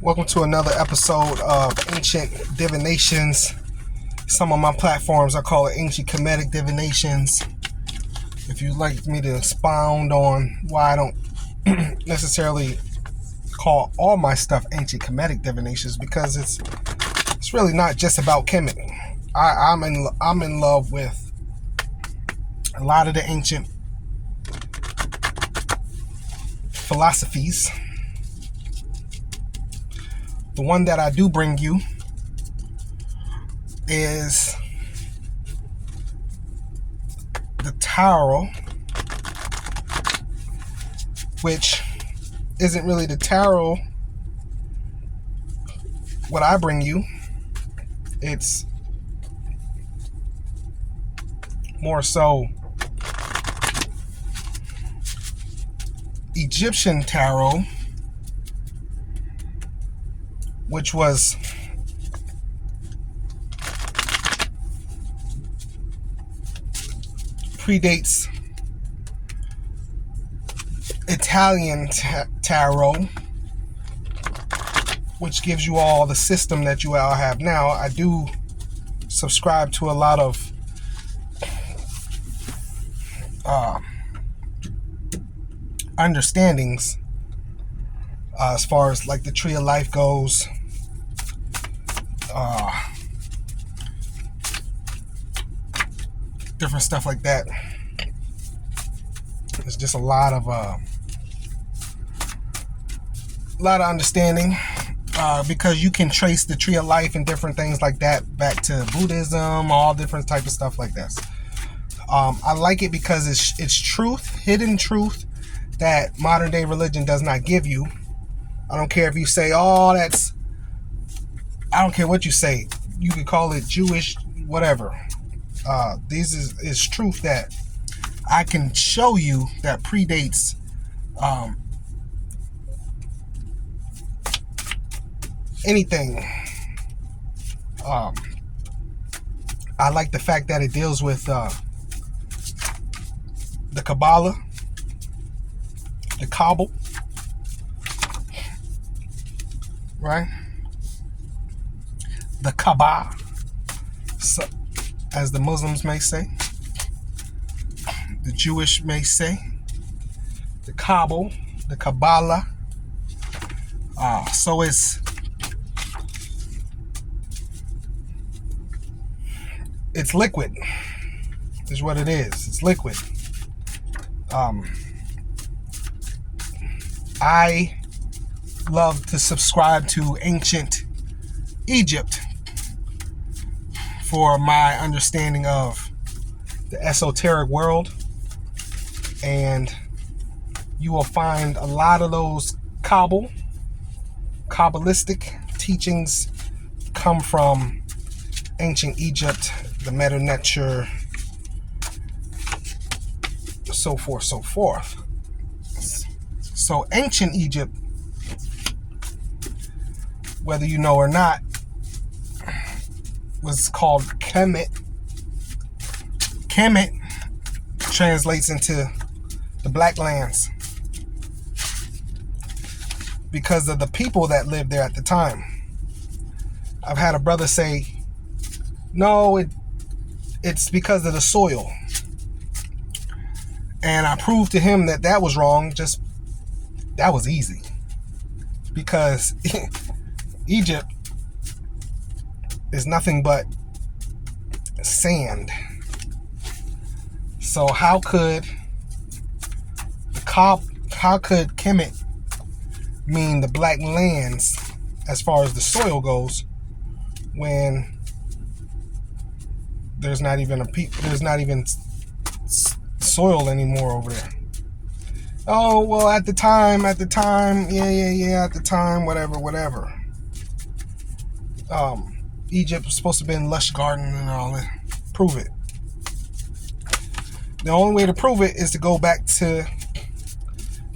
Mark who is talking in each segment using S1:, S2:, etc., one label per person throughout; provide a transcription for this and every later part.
S1: Welcome to another episode of Ancient Divinations. Some of my platforms I call it Ancient Kemetic Divinations. If you'd like me to expound on why I don't necessarily call all my stuff Ancient Kemetic Divinations, because it's really not just about Kemet. I'm in love with a lot of the ancient philosophies. The one that I do bring you is the tarot, which isn't really the tarot what I bring you. It's more so Egyptian tarot, which was predates Italian tarot, which gives you all the system that you all have now. I do subscribe to a lot of understandings as far as like the tree of life goes. Different stuff like that. It's just a lot of understanding, because you can trace the tree of life and different things like that back to Buddhism, all different type of stuff like this. I like it because it's truth, hidden truth that modern day religion does not give you. I don't care if you say, I don't care what you say. You could call it Jewish, whatever. This is truth that I can show you that predates anything. I like the fact that it deals with the Kabbalah, the Kabbal, right? The Kaaba, so, as the Muslims may say, the Jewish may say, the Kabbal, the Kabbalah. So it's liquid, is what it is. It's liquid. I love to subscribe to ancient Egypt for my understanding of the esoteric world, and you will find a lot of those Kabbalistic teachings come from ancient Egypt, the Medu Neter, so forth. So ancient Egypt, whether you know or not, was called Kemet. Kemet translates into the Black Lands because of the people that lived there at the time. I've had a brother say, no, it's because of the soil. And I proved to him that was wrong. That was easy. Because Egypt is nothing but sand. So how could Kemet mean the Black Lands as far as the soil goes, when there's not even soil anymore over there? Oh, well, at the time, yeah, at the time, whatever. Egypt was supposed to be in lush garden and all that. Prove it. The only way to prove it is to go back to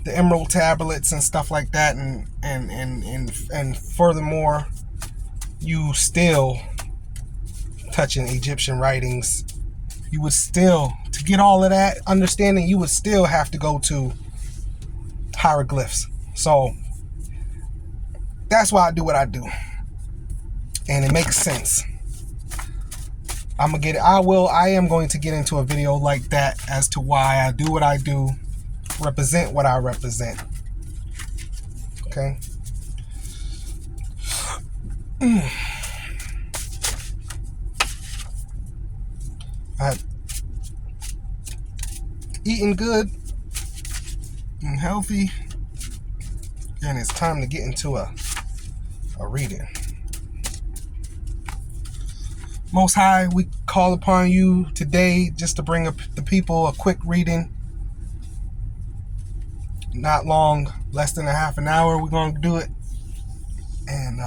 S1: the emerald tablets and stuff like that, and furthermore, you still touching Egyptian writings. You would still, to get all of that understanding, you would still have to go to hieroglyphs. So That's why I do what I do, and it makes sense. I am going to get into a video like that as to why I do what I do, represent what I represent. Okay. I've eaten good and healthy, and it's time to get into a reading. Most High, we call upon you today just to bring up the people a quick reading. Not long, less than a half an hour, we're going to do it. And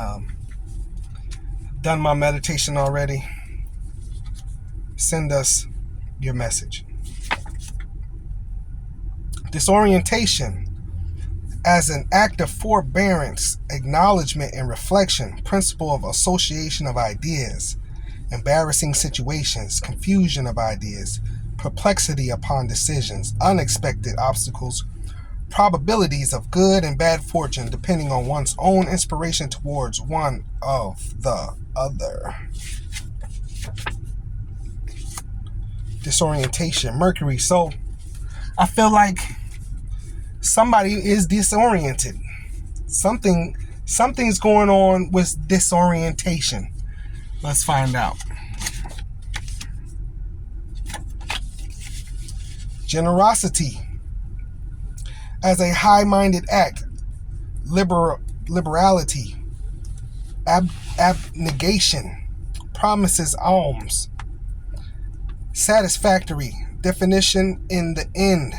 S1: done my meditation already. Send us your message. Disorientation. As an act of forbearance, acknowledgement, and reflection, principle of association of ideas, embarrassing situations, confusion of ideas, perplexity upon decisions, unexpected obstacles, probabilities of good and bad fortune depending on one's own inspiration towards one of the other. Disorientation, Mercury. So I feel like somebody is disoriented. Something's going on with disorientation. Let's find out. Generosity. As a high-minded act, liberality, abnegation, promises alms, satisfactory, definitions in the end,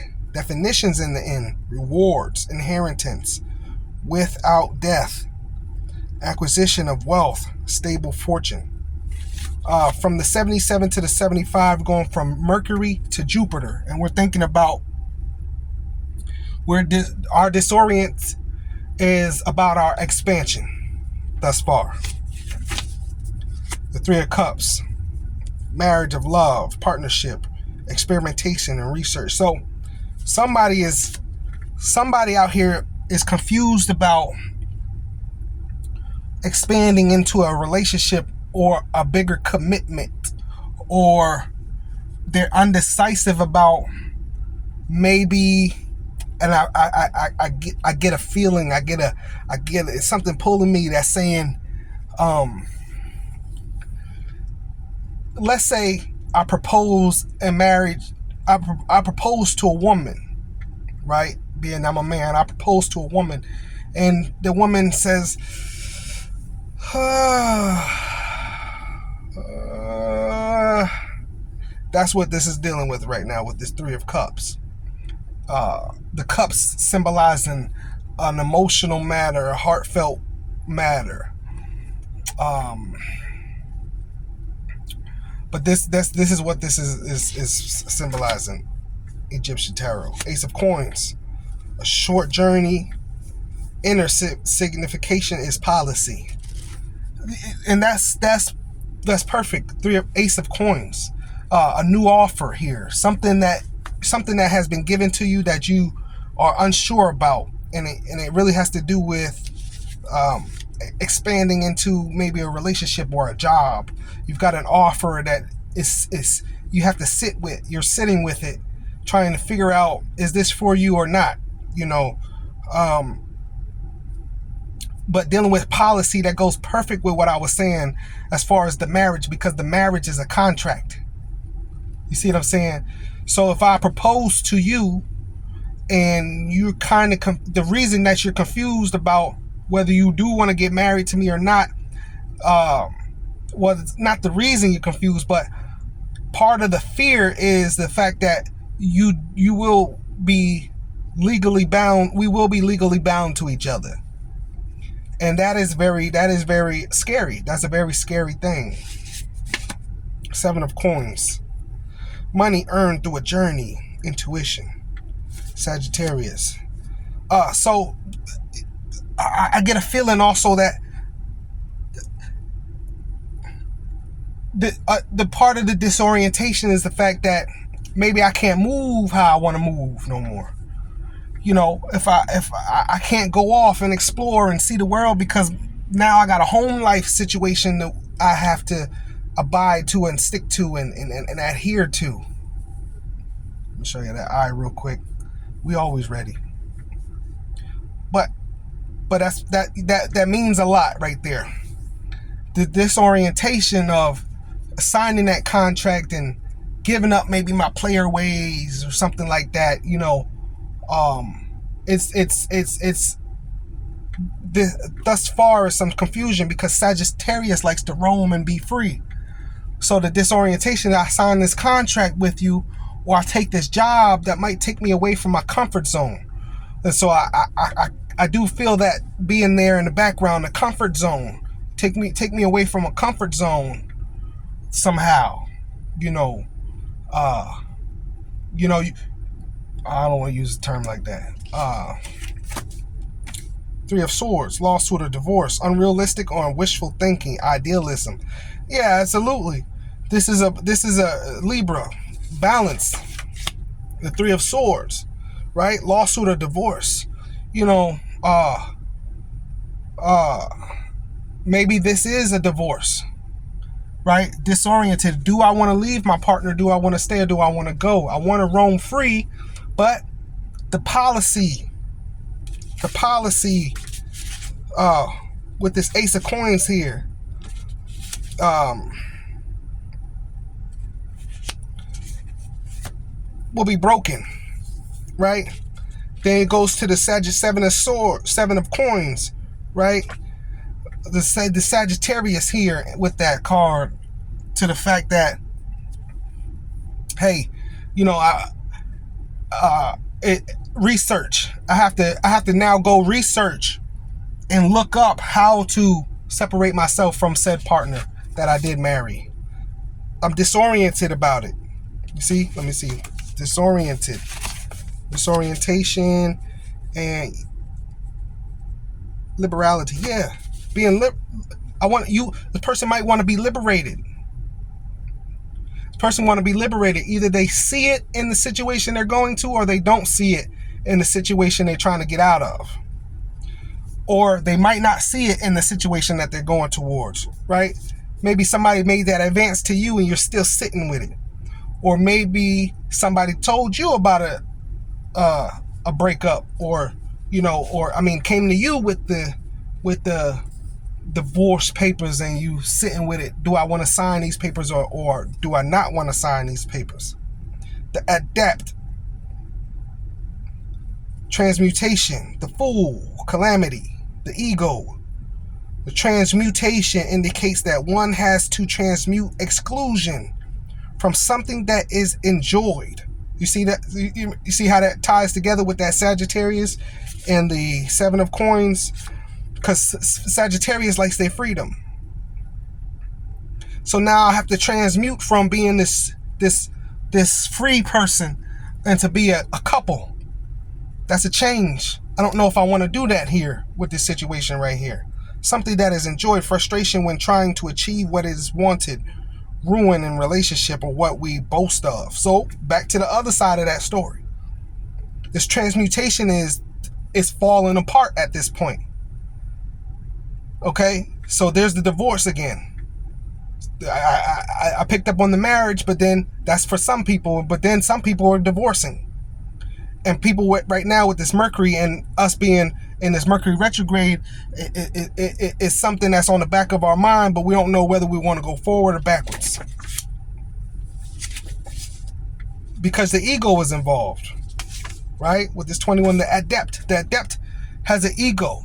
S1: rewards, inheritance, without death, acquisition of wealth, stable fortune. From the 77 to the 75, going from Mercury to Jupiter, and we're thinking about our disorient is about our expansion thus far. The Three of Cups, marriage of love, partnership, experimentation, and research. So somebody out here is confused about expanding into a relationship or a bigger commitment, or they're undecisive about maybe. And I get a feeling, I get it's something pulling me that's saying, let's say I propose in marriage, I propose to a woman, right? Being I'm a man, I propose to a woman, and the woman says, that's what this is dealing with right now with this Three of Cups. The cups symbolizing an emotional matter, a heartfelt matter. But this is what this is symbolizing. Egyptian tarot. Ace of Coins. A short journey. Inner signification is policy. And that's perfect. Ace of Coins. A new offer here. Something that has been given to you that you are unsure about, and it really has to do with expanding into maybe a relationship or a job. You've got an offer that is you have to sit with. You're sitting with it, trying to figure out, is this for you or not? But dealing with policy, that goes perfect with what I was saying as far as the marriage, because the marriage is a contract. You see what I'm saying? So if I propose to you and you're kind of the reason that you're confused about whether you do want to get married to me or not, well, it's not the reason you're confused, but part of the fear is the fact that you will be legally bound. We will be legally bound to each other, and that is very scary. That's a very scary thing. Seven of Coins. Money earned through a journey, intuition, Sagittarius. So I get a feeling also that the part of the disorientation is the fact that maybe I can't move how I want to move no more. You know, if I can't go off and explore and see the world because now I got a home life situation that I have to abide to and stick to and adhere to. Let me show you that eye real quick. We always ready. But that means a lot right there. The disorientation of signing that contract and giving up maybe my player ways or something like that, you know, it's thus far is some confusion because Sagittarius likes to roam and be free. So the disorientation that I sign this contract with you, or I take this job that might take me away from my comfort zone. And so I do feel that being there in the background, the comfort zone, take me away from a comfort zone somehow. You know, I don't want to use a term like that. Three of Swords, lawsuit or divorce, unrealistic or wishful thinking, idealism. Yeah, absolutely. This is a Libra, balance. The Three of Swords, right? Lawsuit or divorce. You know, maybe this is a divorce, right? Disoriented. Do I want to leave my partner? Do I want to stay or do I want to go? I want to roam free, but the policy with this Ace of Coins here, will be broken, right? Then it goes to the Seven of Coins, right? The Sagittarius here with that card, to the fact that, hey, you know, research. I have to now go research and look up how to separate myself from said partner that I did marry. I'm disoriented about it. You see? Let me see. Disorientation and liberality. Yeah. The person might want to be liberated. The person want to be liberated. Either they see it in the situation they're going to, or they don't see it in the situation they're trying to get out of. Or they might not see it in the situation that they're going towards, right? Maybe somebody made that advance to you and you're still sitting with it. Or maybe somebody told you about a breakup, or came to you with the divorce papers and you sitting with it. Do I want to sign these papers or do I not want to sign these papers? The Adept, transmutation, the Fool, calamity, the Ego. The transmutation indicates that one has to transmute exclusion from something that is enjoyed. You see that? You see how that ties together with that Sagittarius and the Seven of Coins? Because Sagittarius likes their freedom. So now I have to transmute from being this free person and to be a couple. That's a change. I don't know if I want to do that here with this situation right here. Something that is enjoyed, frustration when trying to achieve what is wanted, ruin in relationship or what we boast of. So back to the other side of that story. This transmutation is falling apart at this point. Okay, so there's the divorce again. I picked up on the marriage, but then that's for some people, but then some people are divorcing. And people right now with this Mercury and us being in this Mercury retrograde, it's something that's on the back of our mind, but we don't know whether we want to go forward or backwards. Because the ego is involved, right? With this 21, the Adept has an ego,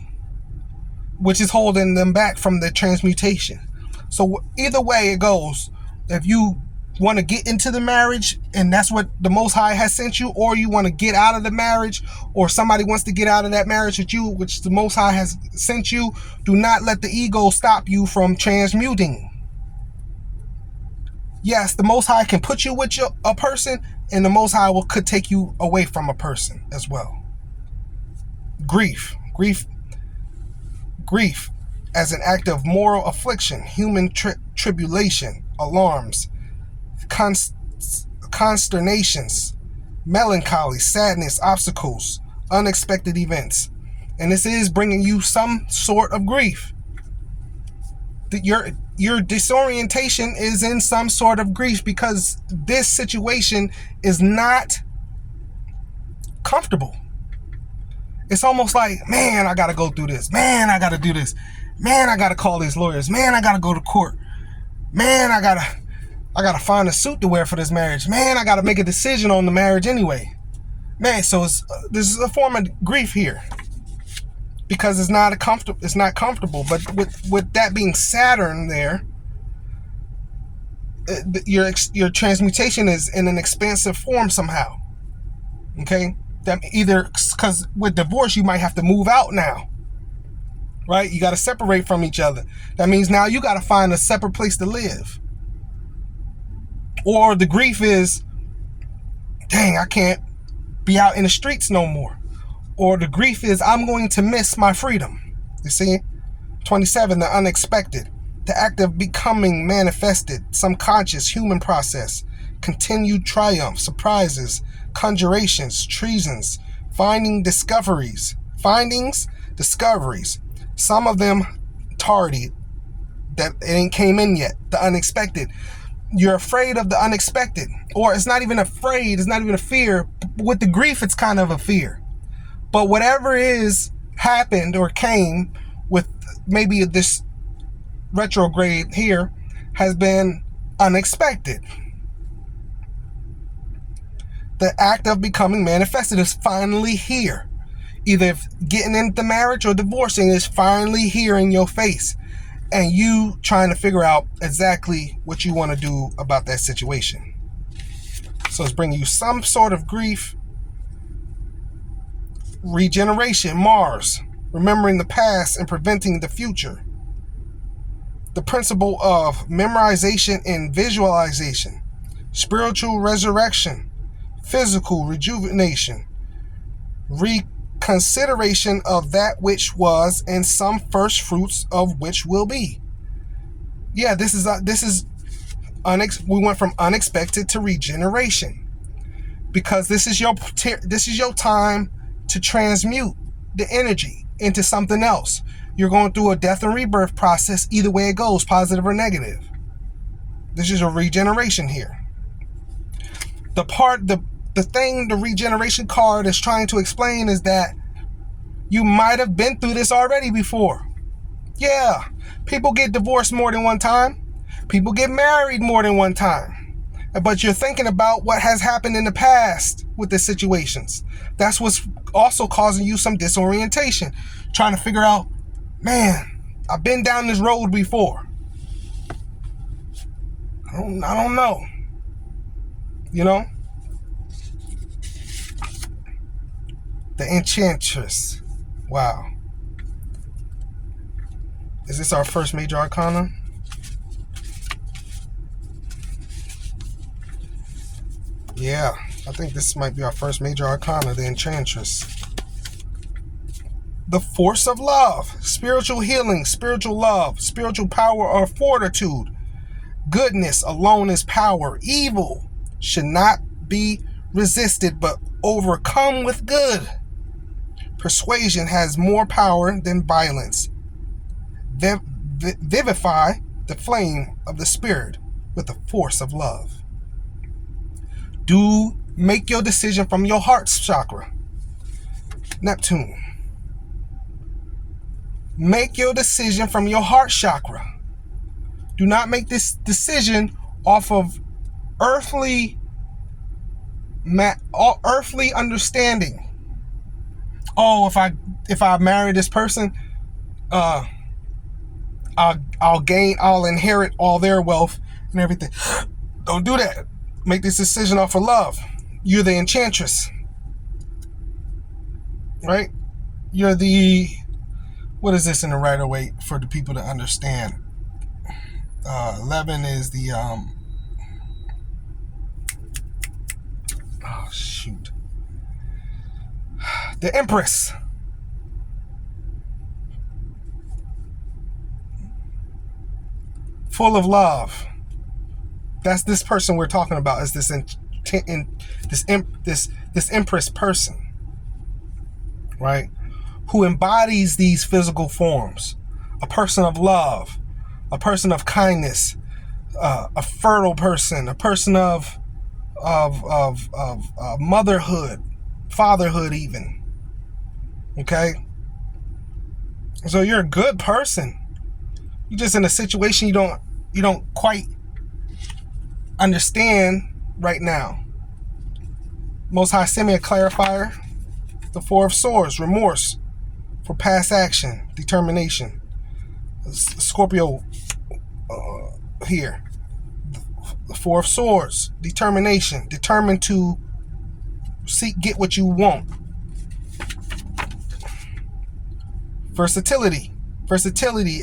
S1: which is holding them back from the transmutation. So either way it goes, if you want to get into the marriage and that's what the Most High has sent you, or you want to get out of the marriage, or somebody wants to get out of that marriage with you, which the Most High has sent you, do not let the ego stop you from transmuting. Yes, the Most High can put you with a person, and the Most High could take you away from a person as well. Grief as an act of moral affliction, human tribulation, alarms, consternations, melancholy, sadness, obstacles, unexpected events. And this is bringing you some sort of grief. Your disorientation is in some sort of grief because this situation is not comfortable. It's almost like, man, I got to go through this. Man, I got to do this. Man, I got to call these lawyers. Man, I got to go to court. Man, I got to find a suit to wear for this marriage. Man, I got to make a decision on the marriage anyway. Man, so there's a form of grief here because it's not comfortable. But with that being Saturn there, your transmutation is in an expansive form somehow. Okay, that either because with divorce you might have to move out now, right? You got to separate from each other. That means now you got to find a separate place to live. Or the grief is, dang, I can't be out in the streets no more. Or the grief is, I'm going to miss my freedom. You see? 27, the unexpected. The act of becoming manifested, some conscious human process. Continued triumph, surprises, conjurations, treasons, findings, discoveries. Some of them tardy, that it ain't came in yet. The unexpected. You're afraid of the unexpected. Or it's not even afraid, it's not even a fear. With the grief, it's kind of a fear. But whatever is happened or came with maybe this retrograde here has been unexpected. The act of becoming manifested is finally here. Either getting into marriage or divorcing is finally here in your face. And you trying to figure out exactly what you want to do about that situation. So it's bringing you some sort of grief. Regeneration, Mars, remembering the past and preventing the future. The principle of memorization and visualization. Spiritual resurrection. Physical rejuvenation. Reconsideration of that which was and some first fruits of which will be. Yeah, this is we went from unexpected to regeneration because this is your time to transmute the energy into something else. You're going through a death and rebirth process either way it goes, positive or negative. This is a regeneration here. The regeneration card is trying to explain is that you might have been through this already before. Yeah, people get divorced more than one time. People get married more than one time. But you're thinking about what has happened in the past with the situations. That's what's also causing you some disorientation. Trying to figure out, man, I've been down this road before. I don't know. You know? The Enchantress. Wow. Is this our first major arcana? Yeah, I think this might be our first major arcana, the Enchantress. The force of love, spiritual healing, spiritual love, spiritual power or fortitude. Goodness alone is power. Evil should not be resisted but overcome with good. Persuasion has more power than violence. Vivify the flame of the spirit with the force of love. Make your decision from your heart chakra. Neptune. Make your decision from your heart chakra. Do not make this decision off of earthly understanding. Oh, if I marry this person, I'll inherit all their wealth and everything. Don't do that. Make this decision off of love. You're the Enchantress, right? You're the, what is this in the Rider-Waite for the people to understand? 11 is the the Empress. Full of love. That's this person we're talking about. Is this Empress person? right? Who embodies these physical forms. A person of love, a person of kindness, a fertile person, a person of motherhood, fatherhood even. Okay? So you're a good person. You're just in a situation you don't quite understand right now. Most High sent me a clarifier. The Four of Swords, remorse for past action, determination. Scorpio here. The Four of Swords, determination, determined to get what you want. Versatility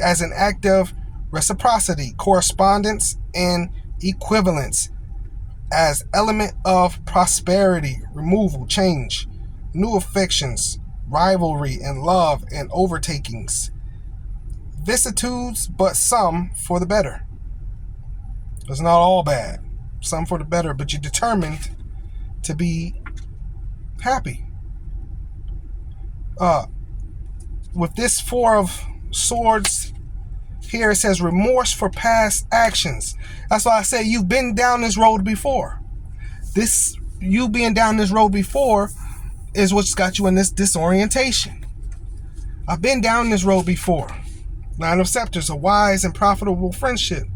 S1: as an act of reciprocity, correspondence, and equivalence as element of prosperity, removal, change, new affections, rivalry, and love and overtakings. Vicissitudes, but some for the better. It's not all bad. Some for the better, but you're determined to be happy. With this Four of Swords here, it says remorse for past actions. That's why I say you've been down this road before. You being down this road before is what's got you in this disorientation. I've been down this road before. Nine of Scepters, a wise and profitable friendship,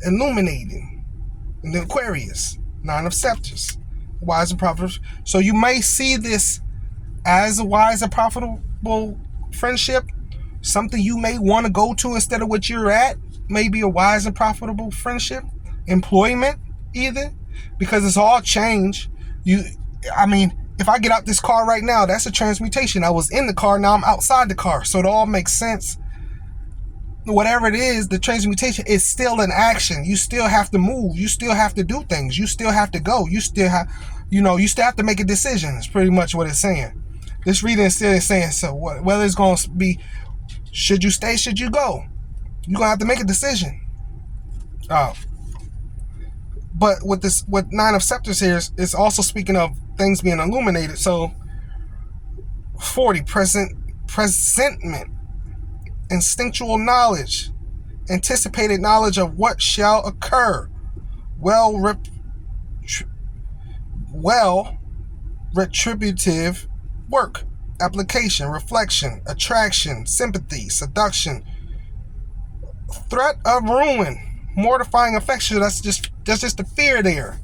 S1: illuminating. And the Aquarius, Nine of Scepters, wise and profitable. So you may see this as a wise and profitable friendship, something you may want to go to instead of what you're at. Maybe a wise and profitable friendship, employment either, because it's all change. If I get out this car right now, that's a transmutation. I was in the car, now I'm outside the car, so it all makes sense. Whatever it is, the transmutation is still an action. You still have to move. You still have to do things. You still have to go. You still have to make a decision. It's pretty much what it's saying. This reading is still saying, so whether it's going to be, should you stay, should you go? You're going to have to make a decision. But with Nine of Scepters here, it's also speaking of things being illuminated. So 40, presentment, instinctual knowledge, anticipated knowledge of what shall occur, retributive work, application, reflection, attraction, sympathy, seduction, threat of ruin, mortifying affection. That's just the fear there.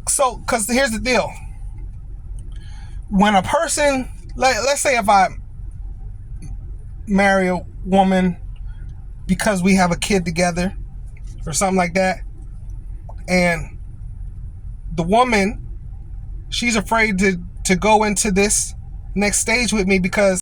S1: So, because here's the deal. When a person, let's say if I marry a woman because we have a kid together or something like that, and the woman, she's afraid to go into this next stage with me because